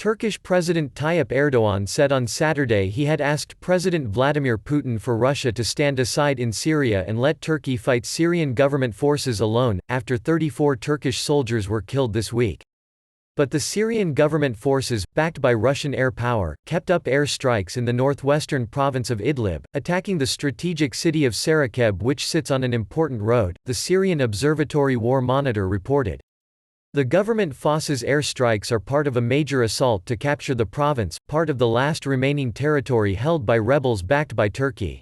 Turkish President Tayyip Erdogan said on Saturday he had asked President Vladimir Putin for Russia to stand aside in Syria and let Turkey fight Syrian government forces alone, after 34 Turkish soldiers were killed this week. But the Syrian government forces, backed by Russian air power, kept up air strikes in the northwestern province of Idlib, attacking the strategic city of Sarakeb, which sits on an important road, the Syrian Observatory War Monitor reported. The government forces' air strikes are part of a major assault to capture the province, part of the last remaining territory held by rebels backed by Turkey.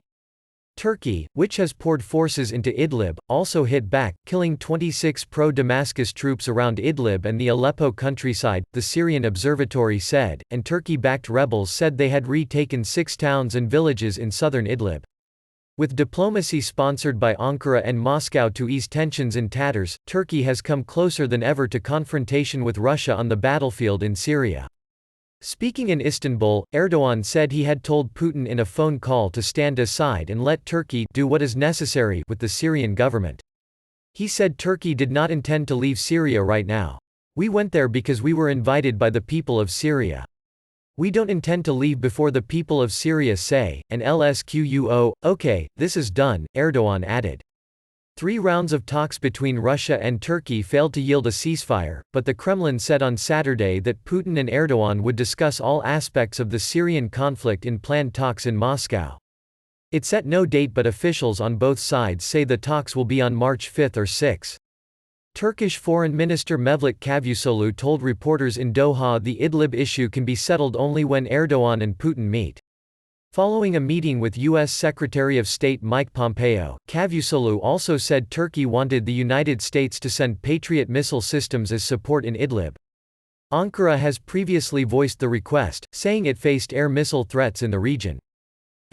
Turkey, which has poured forces into Idlib, also hit back, killing 26 pro-Damascus troops around Idlib and the Aleppo countryside, the Syrian Observatory said, and Turkey-backed rebels said they had retaken 6 towns and villages in southern Idlib. With diplomacy sponsored by Ankara and Moscow to ease tensions in tatters, Turkey has come closer than ever to confrontation with Russia on the battlefield in Syria. Speaking in Istanbul, Erdogan said he had told Putin in a phone call to stand aside and let Turkey do what is necessary with the Syrian government. He said Turkey did not intend to leave Syria right now. We went there because we were invited by the people of Syria. We don't intend to leave before the people of Syria say, and LSQUO, okay, this is done, Erdogan added. 3 rounds of talks between Russia and Turkey failed to yield a ceasefire, but the Kremlin said on Saturday that Putin and Erdogan would discuss all aspects of the Syrian conflict in planned talks in Moscow. It set no date, but officials on both sides say the talks will be on March 5 or 6. Turkish Foreign Minister Mevlut Cavusoglu told reporters in Doha the Idlib issue can be settled only when Erdogan and Putin meet. Following a meeting with U.S. Secretary of State Mike Pompeo, Cavusoglu also said Turkey wanted the United States to send Patriot missile systems as support in Idlib. Ankara has previously voiced the request, saying it faced air missile threats in the region.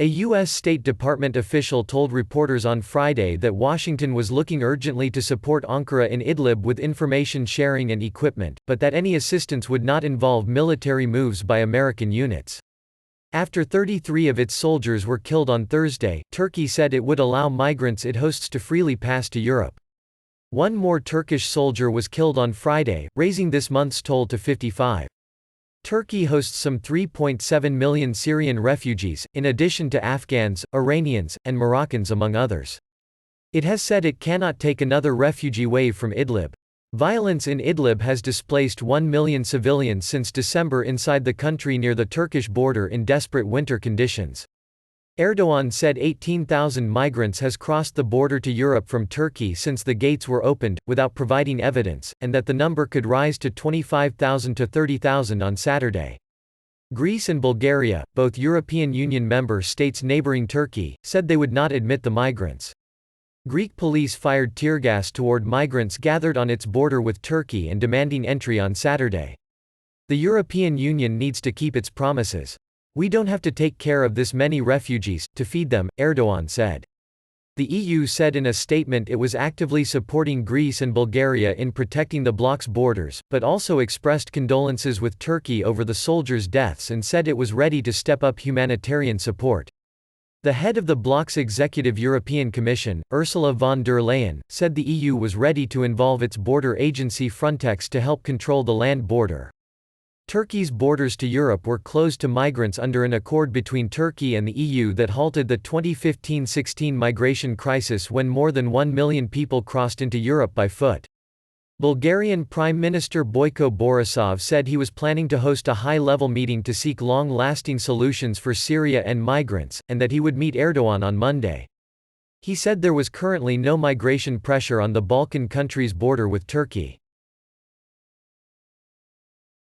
A U.S. State Department official told reporters on Friday that Washington was looking urgently to support Ankara in Idlib with information sharing and equipment, but that any assistance would not involve military moves by American units. After 33 of its soldiers were killed on Thursday, Turkey said it would allow migrants it hosts to freely pass to Europe. 1 more Turkish soldier was killed on Friday, raising this month's toll to 55. Turkey hosts some 3.7 million Syrian refugees, in addition to Afghans, Iranians, and Moroccans among others. It has said it cannot take another refugee wave from Idlib. Violence in Idlib has displaced 1 million civilians since December inside the country near the Turkish border in desperate winter conditions. Erdogan said 18,000 migrants has crossed the border to Europe from Turkey since the gates were opened, without providing evidence, and that the number could rise to 25,000 to 30,000 on Saturday. Greece and Bulgaria, both European Union member states neighboring Turkey, said they would not admit the migrants. Greek police fired tear gas toward migrants gathered on its border with Turkey and demanding entry on Saturday. The European Union needs to keep its promises. We don't have to take care of this many refugees, to feed them, Erdogan said. The EU said in a statement it was actively supporting Greece and Bulgaria in protecting the bloc's borders, but also expressed condolences with Turkey over the soldiers' deaths and said it was ready to step up humanitarian support. The head of the bloc's Executive European Commission, Ursula von der Leyen, said the EU was ready to involve its border agency Frontex to help control the land border. Turkey's borders to Europe were closed to migrants under an accord between Turkey and the EU that halted the 2015-16 migration crisis when more than 1 million people crossed into Europe by foot. Bulgarian Prime Minister Boyko Borisov said he was planning to host a high-level meeting to seek long-lasting solutions for Syria and migrants, and that he would meet Erdogan on Monday. He said there was currently no migration pressure on the Balkan country's border with Turkey.